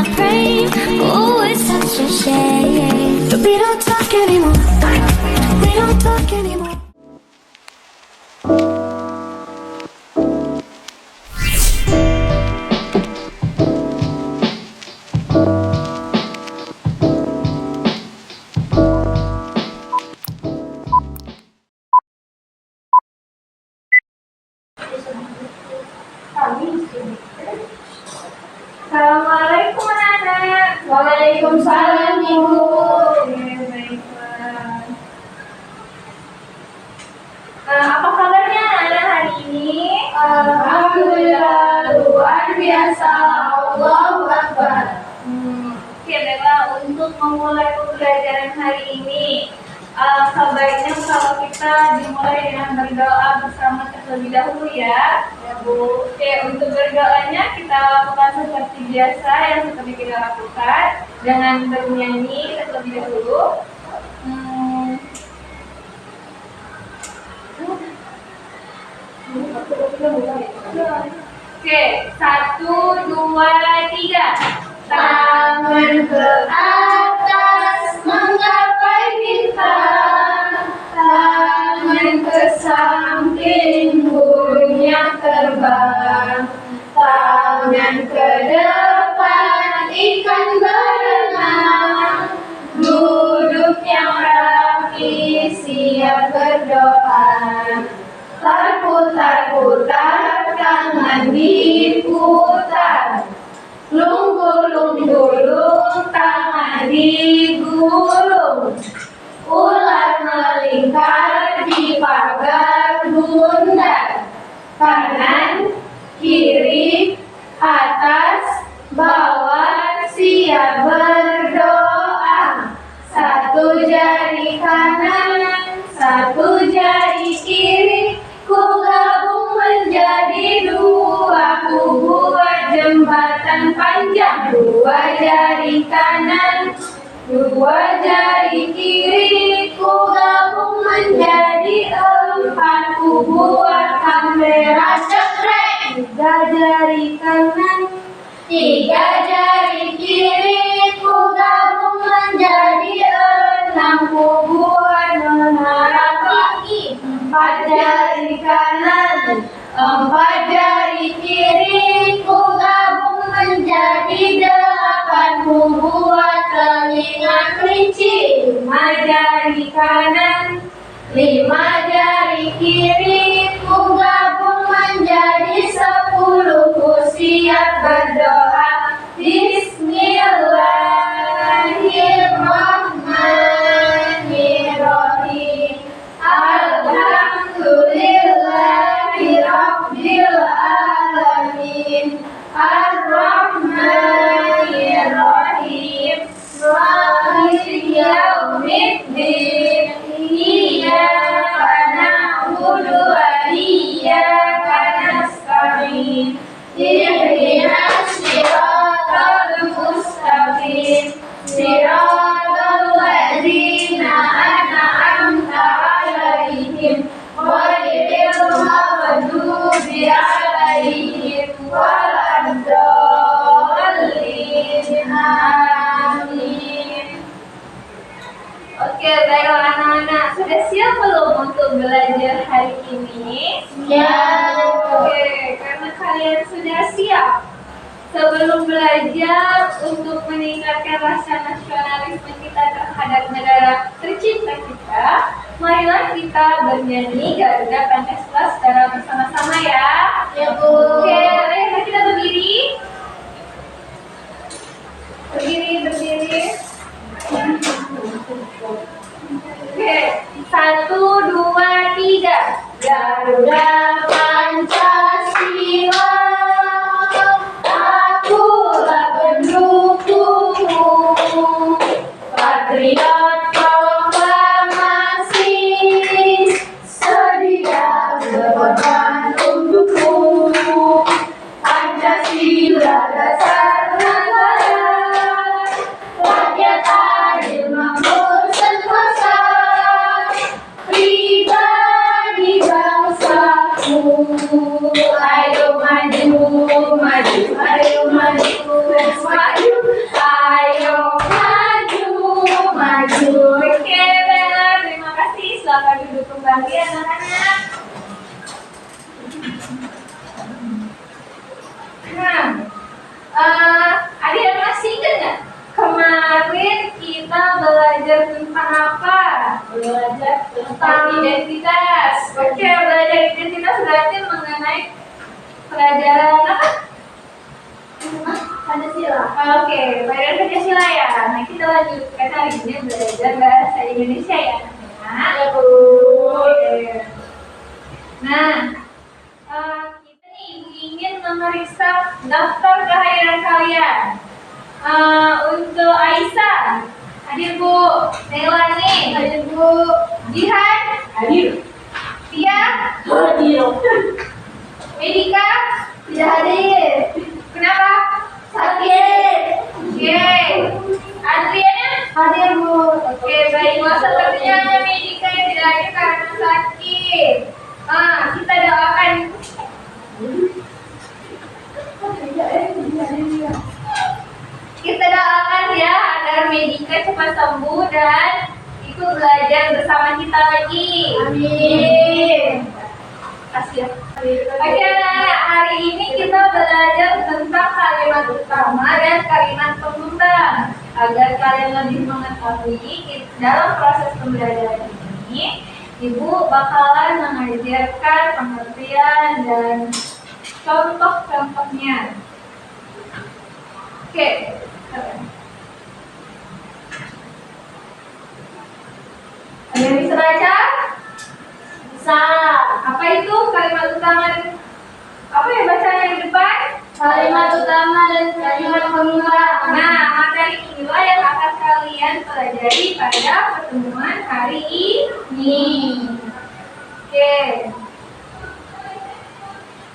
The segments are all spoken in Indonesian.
my brain. Oh, it's such a shame that we don't talk anymore. We don't talk anymore. Assalamualaikum anak-anak. Waalaikumsalam Ibu. Baiklah. Apa kabarnya anak-anak hari ini? Alhamdulillah luar biasa. Allahu Akbar. Oke, baiklah, untuk memulai pembelajaran hari ini, sebaiknya kalau kita dimulai dengan berdoa bersama terlebih dahulu ya. Ya Bu. Oke, untuk berdoanya kita lakukan seperti biasa yang seperti kita lakukan dengan bernyanyi terlebih dahulu. Oke, 1, 2, 3. Tangan ke atas menggapai bintang, tangan ke samping burungnya terbang, tangan ke depan ikan berenang, duduk yang rapi siap berdoa. Putar-putar tangan diputar, lung-gulung tangan digulung, ular melingkar di pagar bundar, kanan, kiri, atas, bawah siap berdoa. Satu jari kanan, satu jari kiri, ku gabung menjadi dua, ku buat jembatan panjang. Dua jari kanan, dua jari kiri, ku gabung menjadi empat, ku buat kamera cekrek. Tiga jari kanan, tiga jari kiri, ku gabung menjadi enam, ku buat menara tinggi. Empat jari kanan, empat jari kiri, ku gabung menjadi delapan, ku buat telinga kelinci. Lima jari kanan, lima jari kiri, ku gabung menjadi 10, ku siap berdoa. Bismillahirrahmanirrahim. Alhamdulillahirabbil alamin. Ar-Rahmanir-Rahim. Maliki yaumiddin. Iyyaka na'budu wa iyyaka nasta'in. Ihdinas siratal mustaqim. Siratal ladzina an'amta 'alaihim ghairil maghdubi 'alaihim waladdallin. Amin. Oke, baiklah anak-anak, sudah siap belum untuk belajar hari ini? Siap. Oke, karena kalian sudah siap, sebelum belajar untuk meningkatkan rasa nasionalisme kita terhadap negara tercinta kita, marilah kita bernyanyi Garuda Pancasila secara bersama-sama ya. Ya Bu. Oke, ayo kita berdiri. Berdiri. Oke, 1, 2, 3. Garuda Pancasila, akulah pendukungmu, patriot proklamasi, sedia berkorban untukmu. Pancasila dasar negara, rakyat adil makmur sentosa, pribadi bangsaku. Ayo maju, ayo maju, harus maju. Ayo maju, maju. Oke, benar. Terima kasih. Selamat duduk kembali anak-anak. Ada yang masih ingat nggak? Kemarin kita belajar tentang apa? Belajar Tentang identitas. Oke, belajar identitas berarti mengenai pelajaran apa? Pancasila. Oke, pelajaran Pancasila ya. Nah, kita lanjutkan hari ini belajar bahasa Indonesia ya. Ya, Bu. Oke. Nah, kita nih ingin memeriksa daftar kehadiran kalian. Untuk Aisyah, hadir Bu. Melani, Hadir, Bu. Jihan, Hadir. Tia, Hadir. Medika, Tidak hadir. kenapa? Sakit. Oke. Adriana, Hadir, Bu. oke, baiklah, sepertinya Medika yang tidak hadir karena sakit. Kita doakan. Kita doakan ya agar Medika cepat sembuh dan ikut belajar bersama kita lagi. Amin. Kasih ya. Oke anak-anak, hari ini kita belajar tentang kalimat utama dan kalimat pengembang. Agar kalian lebih mengetahui dalam proses pembelajaran ini, Ibu bakalan mengajarkan pengertian dan contoh-contohnya. Oke. Ada yang bisa baca? Bisa. Apa itu kalimat utama? Apa ya bacanya di depan? Kalimat utama dan kalimat pengembang. Nah, materi inilah yang akan kalian pelajari pada pertemuan hari ini. Oke.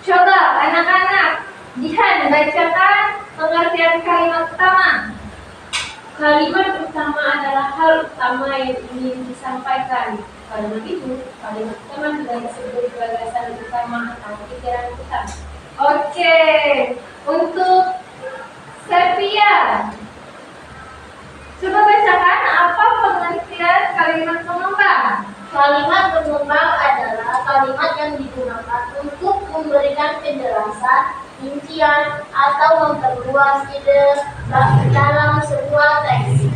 Coba anak-anak, Jihan bacakan pengertian kalimat utama. Kalimat utama adalah hal utama yang ingin disampaikan. Karena itu, kalimat utama juga disebut gagasan utama atau pikiran utama. Oke. Untuk Sepia, coba bacakan apa pengertian kalimat pengembang. Kalimat pengembang adalah kalimat yang digunakan untuk memberikan penjelasan, rincian, atau memperluas ide dalam sebuah teks.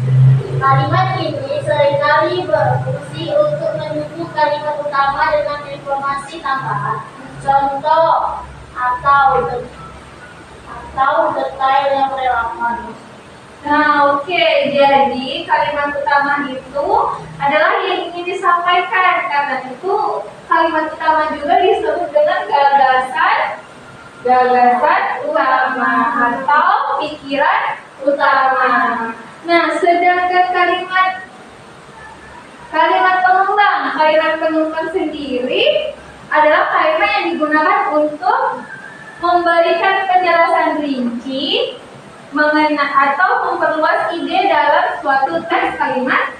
Kalimat ini seringkali berfungsi untuk mendukung kalimat utama dengan informasi tambahan, contoh, atau detail yang relevan. Nah, oke. Jadi kalimat utama itu adalah yang ingin disampaikan. Karena itu kalimat utama juga disebut dengan gagasan utama atau pikiran utama. Nah, sedangkan kalimat pengembang sendiri adalah kalimat yang digunakan untuk memberikan penjelasan rinci atau memperluas ide dalam suatu teks kalimat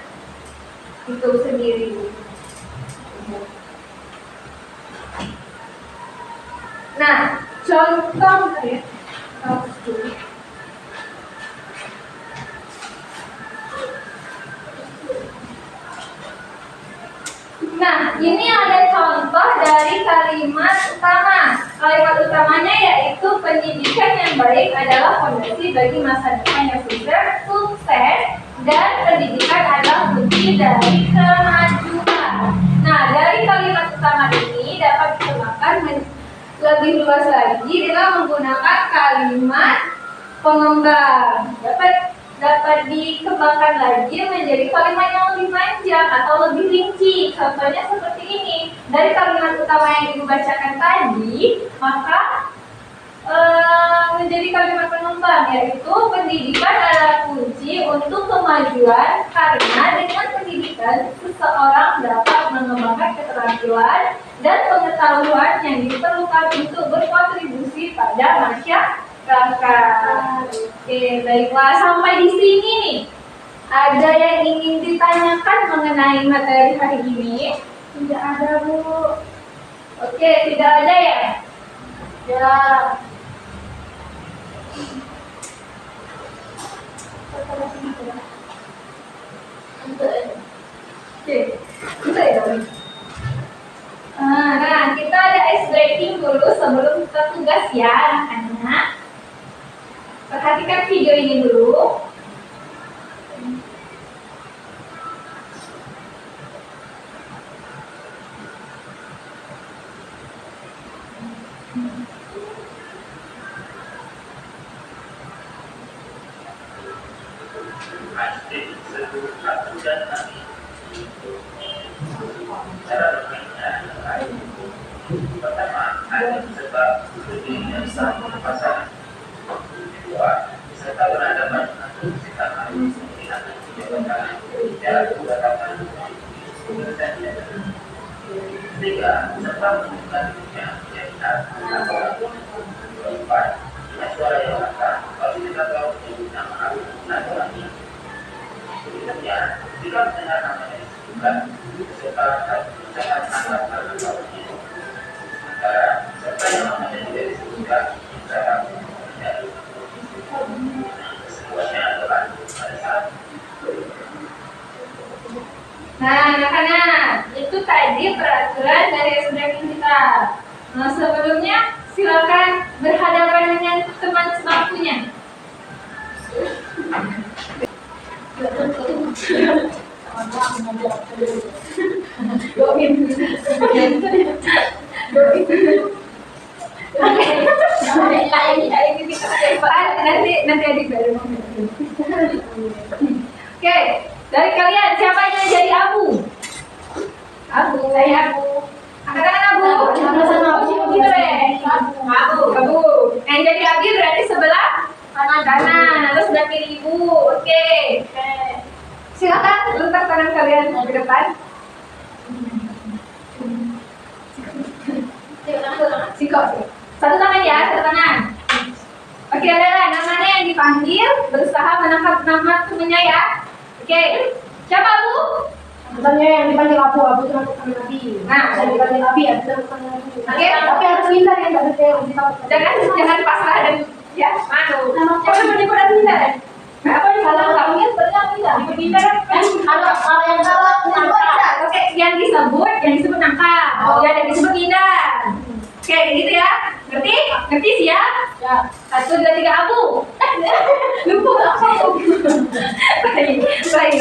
itu sendiri. Nah, contoh ya. Nah, ini ada contoh dari kalimat utama. Kalimat utamanya yaitu pendidikan yang baik adalah fondasi bagi masa depan yang sukses dan pendidikan adalah kunci dari kemajuan. Nah, dari kalimat utama ini dapat dikembangkan lebih luas lagi dengan menggunakan kalimat pengembang. Dapat dikembangkan lagi menjadi kalimat yang lebih panjang atau lebih rinci. Contohnya seperti ini. Dari kalimat utama yang Ibu bacakan tadi, maka menjadi kalimat pengembang, yaitu pendidikan adalah kunci untuk kemajuan karena dengan pendidikan seseorang dapat mengembangkan keterampilan dan pengetahuan yang diperlukan untuk berkontribusi pada masyarakat. Oke, baiklah, sampai di sini nih. Ada yang ingin ditanyakan mengenai materi hari ini? Tidak ada, Bu. Oke, tidak ada ya? Ya. ice breaking dulu sebelum kita tugas ya anak-anak. Perhatikan video ini dulu. Nah, anak-anak, itu tadi peraturan dari SBM kita. Nah, sebelumnya silakan berhadapan dengan teman sebangkunya. Nanti adik baru. Oke, dari kalian siapa yang jadi Abu? Abu, saya Abu. Angkat tangan Abu. Abu. Yang jadi Abi berarti sebelah kanan. Terus sudah pilih Ibu. Oke. Silakan letak tangan kalian ke depan. Sikap. Satu tangan ya, satu tangan. Oke, adalah namanya yang dipanggil, berusaha menangkap nama temennya ya. Oke, siapa Bu? Katanya yang dipanggil Abu itu bukan Nabi. Nah, Saya dipanggil Nabi ya, itu bukan Nabi. Oke. Tapi harus pintar ya, nggak bisa Jangan pasrah dan ya malu. Jangan menyebut pintar. Nah, apa yang salah kamu sebenarnya pintar? Pintar kan Kalau yang salah nangkap. Oke, yang disebut nangkap. Ya, yang disebut pintar. Oke, gitu ya. Ngerti? Ngerti sih ya? ya. 1, 2, 3 Abu. Lupa apa? Baik. Lagi.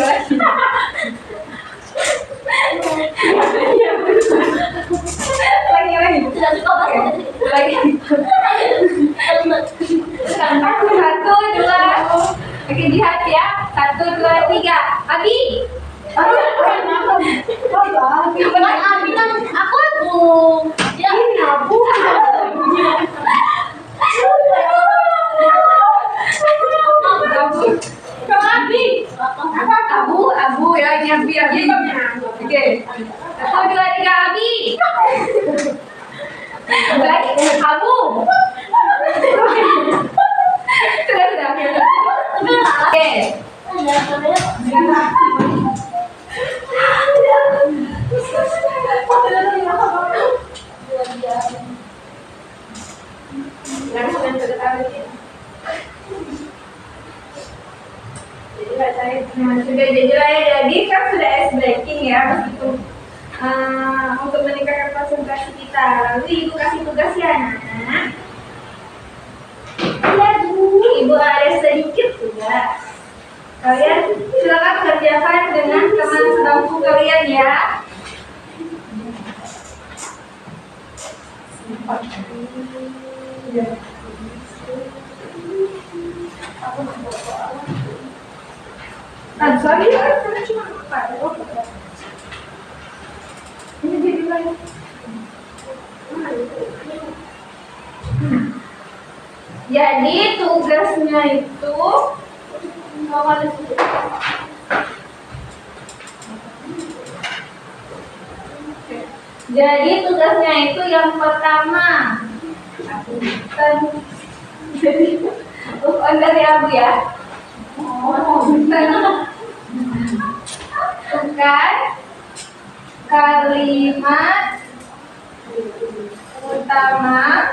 Lagi. 1, 2. Oke, lihat ya. 1, 2, 3. Abi. Abi kan aku. Ya, Abu. Abu ya, ini Abi. Oke. 1, 2, 3 Abi. Baik, Abu. Sudah. Oke. Sudah jadi kan sudah ice breaking ya, meskipun untuk meningkatkan konsentrasi kita. Lalu Ibu kasih tugas ya anak-anak. Lihat Bu, Ibu ada sedikit tugas. Kalian silakan kerjakan dengan teman sebangku kalian ya. Sorry ya, karena cuma 4. Ini jadi banyak. Jadi tugasnya itu yang pertama dari Abu ya. Bukan kalimat utama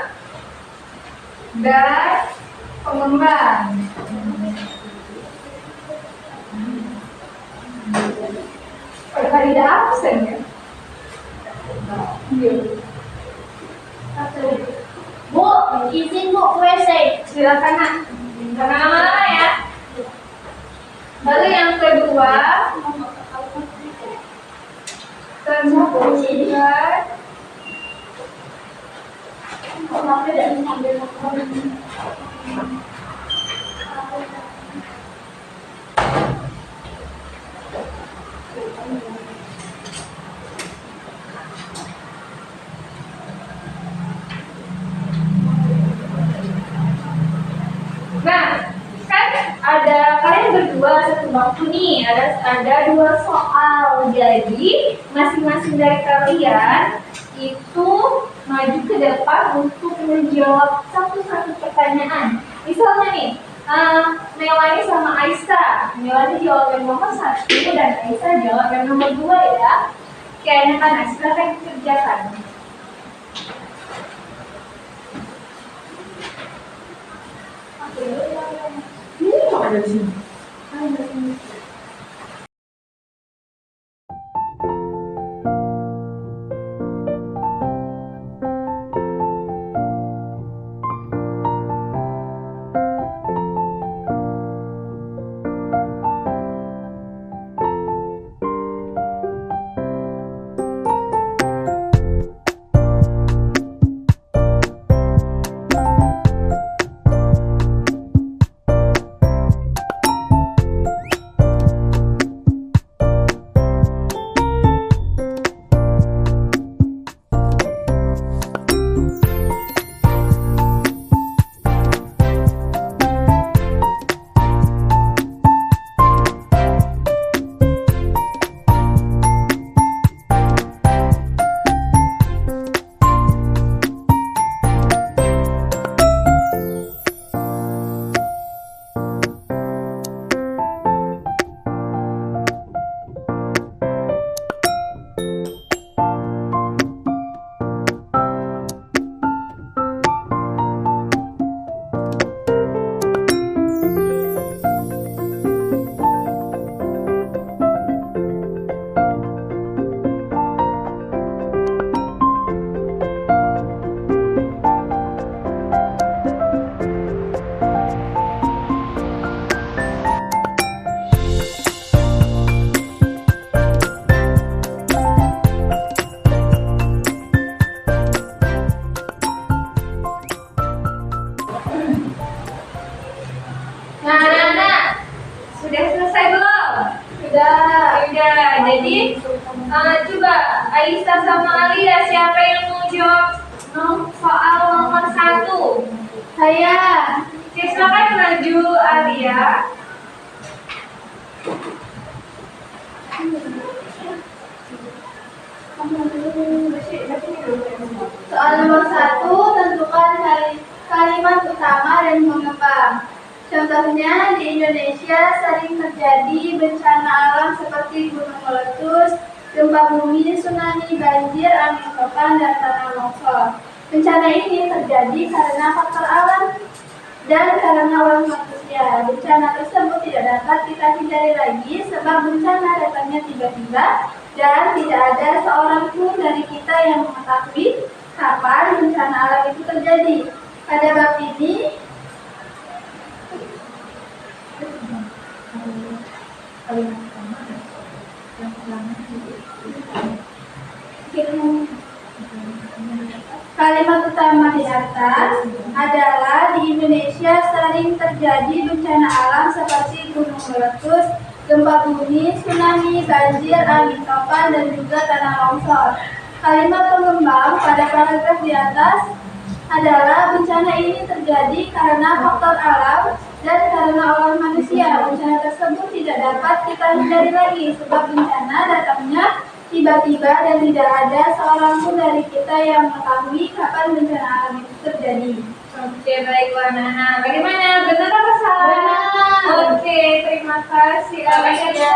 dan pengembang. Pada tidak absen ya. Bu, izin Bu, ke WC. Silakan nak. Jangan lama-lama ya. Lalu yang kedua, kemudian nah, kan ada kalian berdua satu bangku nih, ada dua soal. Jadi masing-masing dari kalian itu maju ke depan untuk menjawab satu-satu pertanyaan. Misalnya nih, Melani sama Aisyah. Melani jawab yang nomor 1 dan Aisyah jawab yang nomor 2 ya. Oke, anak-anak silakan kerjakan. Ini mau ada di sini. Nah, sudah selesai belum? Sudah. Jadi coba Aisyah sama Alia, siapa yang mau jawab soal nomor 1? Saya. Oke, silakan maju Alia. Soal nomor 1, tentukan kalimat utama dan pengembang. Contohnya, di Indonesia sering terjadi bencana alam seperti gunung meletus, gempa bumi, tsunami, banjir, angin topan, dan tanah longsor. Bencana ini terjadi karena faktor alam dan karena ulah manusia. Bencana tersebut tidak dapat kita hindari lagi sebab bencana datangnya tiba-tiba dan tidak ada seorang pun dari kita yang mengetahui kapan bencana alam itu terjadi. Pada bab ini, kalimat utama di atas adalah di Indonesia sering terjadi bencana alam seperti gunung meletus, gempa bumi, tsunami, banjir, angin topan, dan juga tanah longsor. Kalimat pengembang pada paragraf di atas adalah bencana ini terjadi karena faktor alam dan karena ulah manusia. Bencana tersebut tidak dapat kita hindari lagi sebab bencana datangnya tiba-tiba dan tidak ada seorang pun dari kita yang mengetahui kapan bencana alam itu terjadi. Oke, baiklah Nana. Bagaimana? Benar apa salah? Benar. Oke, terima kasih Alia.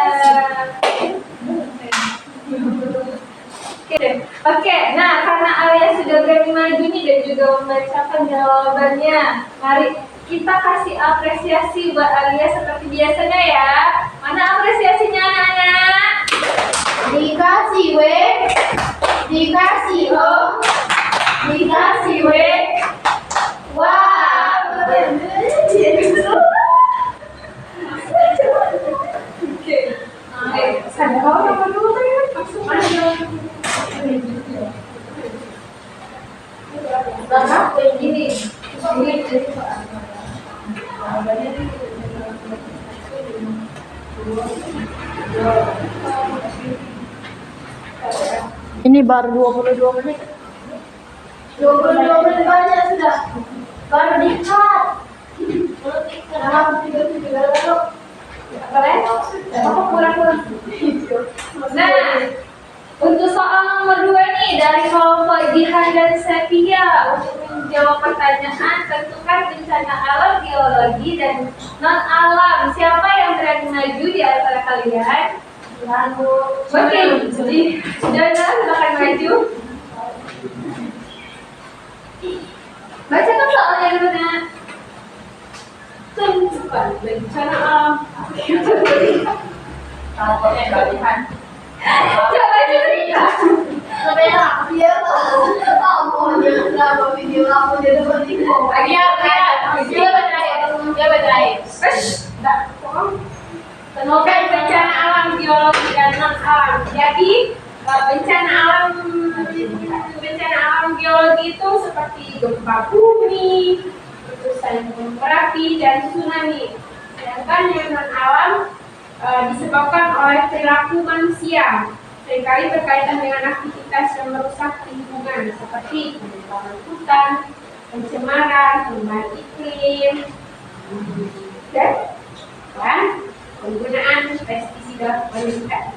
Oke, nah karena Alia sudah berani maju nih dan juga membacakan jawabannya, mari kita kasih apresiasi buat Alia seperti biasanya ya. Mana apresiasinya anak-anak? Dikasih, dikasih, Om. Dikasih W. Wow. Oke. Sadar kau nomor 2 tadi kan? Masuk aja. Berapa? Ini. Ini baru 22 menit. 22 menit banyak sudah. Baru di-cut. Kenapa tidur-tidur lalu? Apa kurang-kurang? Nah, untuk soal nomor 2 nih dari kelompok Jihan dan Sepia untuk menjawab pertanyaan tentukan bencana alam, geologi dan non alam. Siapa yang berani maju di antara kalian? Oke, jangan silakan maju. Bacakan soalnya dulu nak. Tentukan bencana alam. Coba cerita. Dia tahu dia video aku dia dapat info. Dia bertanya. Temukan bencana alam, geologi dan non alam. Jadi bencana alam geologi itu seperti gempa bumi, letusan gunung berapi dan tsunami. Sedangkan yang non alam disebabkan oleh perilaku manusia, seringkali berkaitan dengan aktivitas yang merusak lingkungan seperti pembakaran hutan, pencemaran, perubahan iklim, dan penggunaan pestisida meningkat.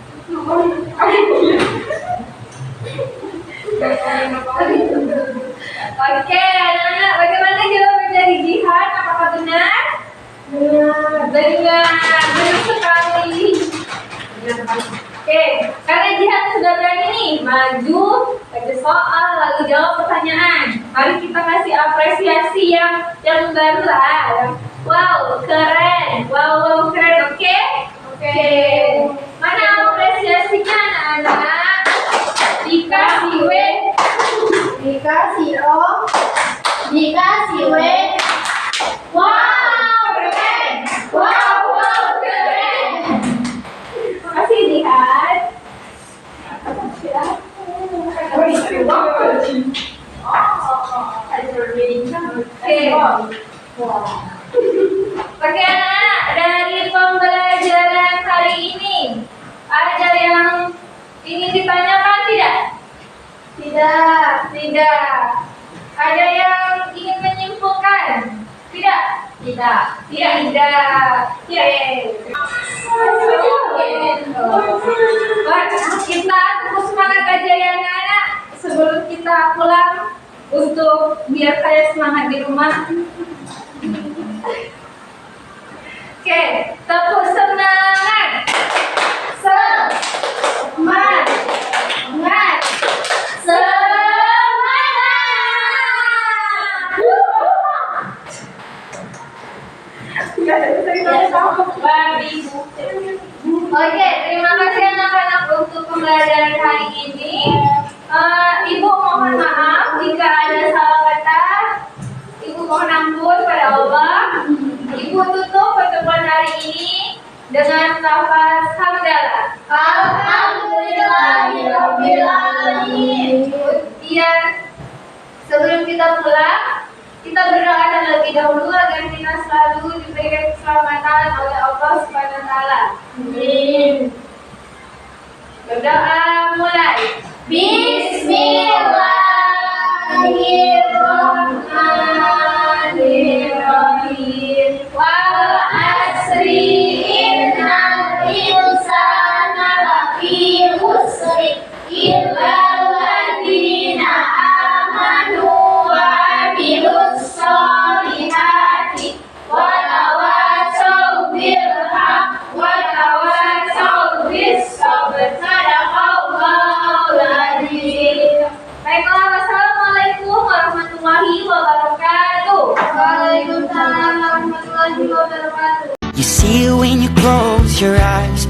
Oke, anak-anak, bagaimana jawaban dari Jihan? Apakah benar? Benar sekali. Oke, karena Jihan sudah berani nih maju, baca soal, lalu jawab pertanyaan. Mari kita kasih apresiasi yang baru lah. Wow, keren. Wow, keren. Oke? Oke. Mana apresiasinya anak-anak? Dikasih W. Dikasih O. Dikasih W. Wow, keren. Wow, keren. Makasih Jihan. Oke anak, dari pembelajaran kali ini ada yang ingin ditanyakan tidak? Tidak. Ada yang ingin menyimpulkan? Tidak. Kita tepuk semangat aja ya anak-anak sebelum kita pulang untuk biar kalian semangat di rumah. Oke, tepuk semangat. Oke, terima kasih anak-anak untuk pembelajaran hari ini. Ibu mohon maaf jika ada salah kata. Ibu mohon ampun pada Allah. Ibu tutup pertemuan hari ini dengan lafaz hamdalah. Alhamdulillahirabbil alamin. Kemudian sebelum kita pulang, kita berdoa terlebih dahulu agar kita selalu diberikan keselamatan oleh Allah Subhanahu wa taala. Amin. Berdoa mulai. Bismillahirrahmanirrahim. Wal asri Innal insana lafi khusr illa alladziina aamanu wa 'amilus shalihati wa tawassaw bil haqq wa tawassaw bis sabr. Sadaqallahul azim. Baiklah, wassalamualaikum warahmatullahi wabarakatuh. Waalaikumsalam warahmatullahi wabarakatuh. You see it when you close your eyes.